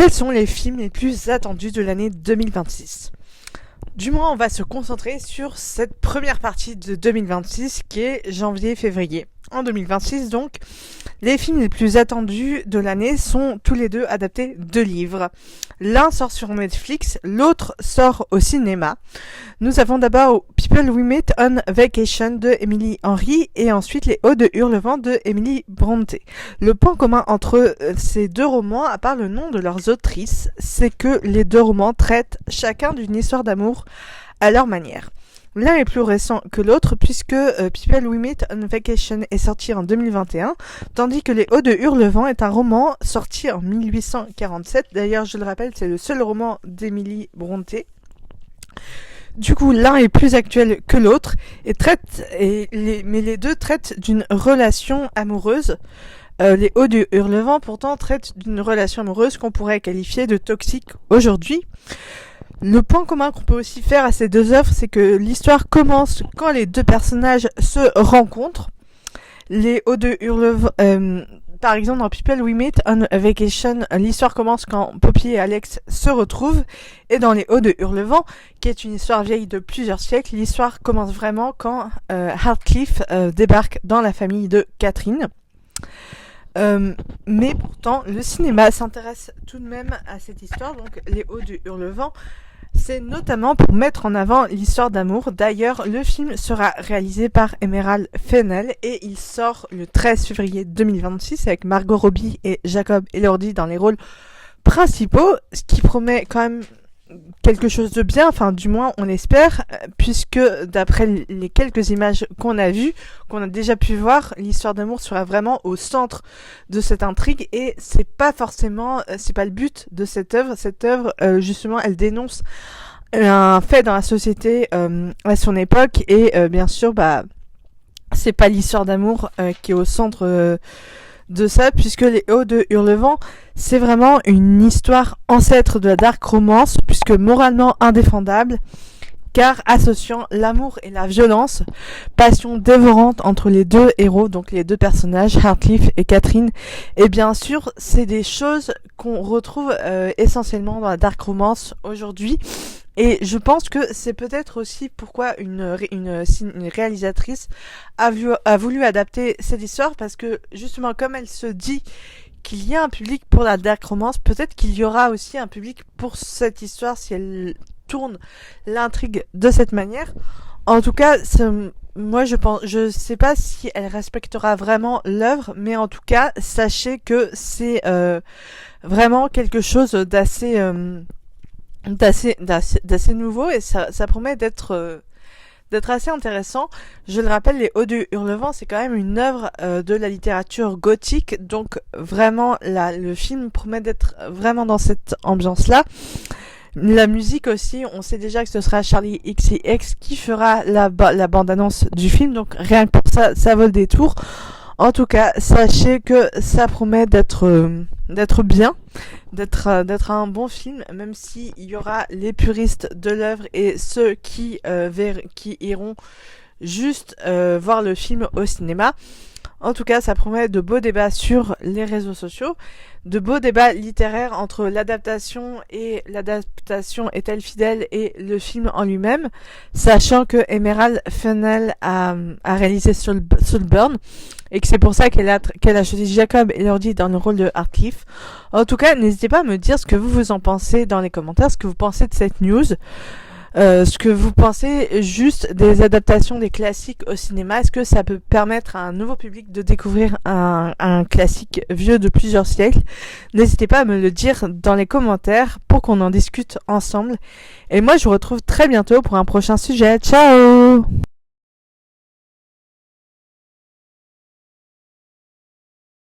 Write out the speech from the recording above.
Quels sont les films les plus attendus de l'année 2026 ? Du moins, on va se concentrer sur cette première partie de 2026 qui est janvier-février. En 2026, donc, les films les plus attendus de l'année sont tous les deux adaptés de livres. L'un sort sur Netflix, l'autre sort au cinéma. Nous avons d'abord People We Meet on Vacation de Emily Henry et ensuite Les Hauts de Hurlevent de Emily Brontë. Le point commun entre ces deux romans, à part le nom de leurs autrices, c'est que les deux romans traitent chacun d'une histoire d'amour à leur manière. L'un est plus récent que l'autre puisque People We Meet on Vacation est sorti en 2021, tandis que Les Hauts de Hurlevent est un roman sorti en 1847. D'ailleurs, je le rappelle, c'est le seul roman d'Emily Brontë. Du coup, l'un est plus actuel que l'autre, mais les deux traitent d'une relation amoureuse. Les Hauts de Hurlevent, pourtant, traitent d'une relation amoureuse qu'on pourrait qualifier de toxique aujourd'hui. Le point commun qu'on peut aussi faire à ces deux œuvres, c'est que l'histoire commence quand les deux personnages se rencontrent. Les Hauts de Hurlevent, par exemple dans People We Meet on Vacation, l'histoire commence quand Poppy et Alex se retrouvent. Et dans Les Hauts de Hurlevent, qui est une histoire vieille de plusieurs siècles, l'histoire commence vraiment quand Heathcliff débarque dans la famille de Catherine. Mais pourtant, le cinéma s'intéresse tout de même à cette histoire, donc Les Hauts du Hurlevent. C'est notamment pour mettre en avant l'histoire d'amour. D'ailleurs, le film sera réalisé par Emerald Fennell et il sort le 13 février 2026 avec Margot Robbie et Jacob Elordi dans les rôles principaux, ce qui promet quand même quelque chose de bien, enfin du moins on l'espère, puisque d'après les quelques images qu'on a vues, qu'on a déjà pu voir, l'histoire d'amour sera vraiment au centre de cette intrigue et c'est pas le but de cette œuvre. Cette œuvre, justement, elle dénonce un fait dans la société à son époque et bien sûr, c'est pas l'histoire d'amour qui est au centre de ça, puisque Les Hauts de Hurlevent, c'est vraiment une histoire ancêtre de la dark romance, puisque moralement indéfendable, car associant l'amour et la violence, passion dévorante entre les deux héros, donc les deux personnages, Heathcliff et Catherine. Et bien sûr, c'est des choses qu'on retrouve essentiellement dans la dark romance aujourd'hui. Et je pense que c'est peut-être aussi pourquoi une réalisatrice a voulu adapter cette histoire, parce que justement, comme elle se dit qu'il y a un public pour la dark romance, peut-être qu'il y aura aussi un public pour cette histoire si elle tourne l'intrigue de cette manière. En tout cas, moi je sais pas si elle respectera vraiment l'œuvre, mais en tout cas, sachez que c'est vraiment quelque chose d'assez nouveau et ça promet d'être assez intéressant. Je le rappelle, Les Hauts du Hurlevent, c'est quand même une œuvre de la littérature gothique, donc vraiment le film promet d'être vraiment dans cette ambiance-là. La musique aussi, on sait déjà que ce sera Charli XCX qui fera la bande-annonce du film, donc rien que pour ça, ça vaut le détour. En tout cas, sachez que ça promet d'être bien, d'être un bon film, même s'il y aura les puristes de l'œuvre et ceux qui iront juste voir le film au cinéma. En tout cas, ça promet de beaux débats sur les réseaux sociaux, de beaux débats littéraires entre l'adaptation est-elle fidèle et le film en lui-même, sachant que Emerald Fennell a réalisé Saltburn et que c'est pour ça qu'elle a choisi Jacob Elordi dans le rôle de Heathcliff. En tout cas, n'hésitez pas à me dire ce que vous en pensez dans les commentaires, ce que vous pensez de cette news. Ce que vous pensez juste des adaptations des classiques au cinéma. Est-ce que ça peut permettre à un nouveau public de découvrir un classique vieux de plusieurs siècles? N'hésitez pas à me le dire dans les commentaires pour qu'on en discute ensemble. Et moi, je vous retrouve très bientôt pour un prochain sujet. Ciao!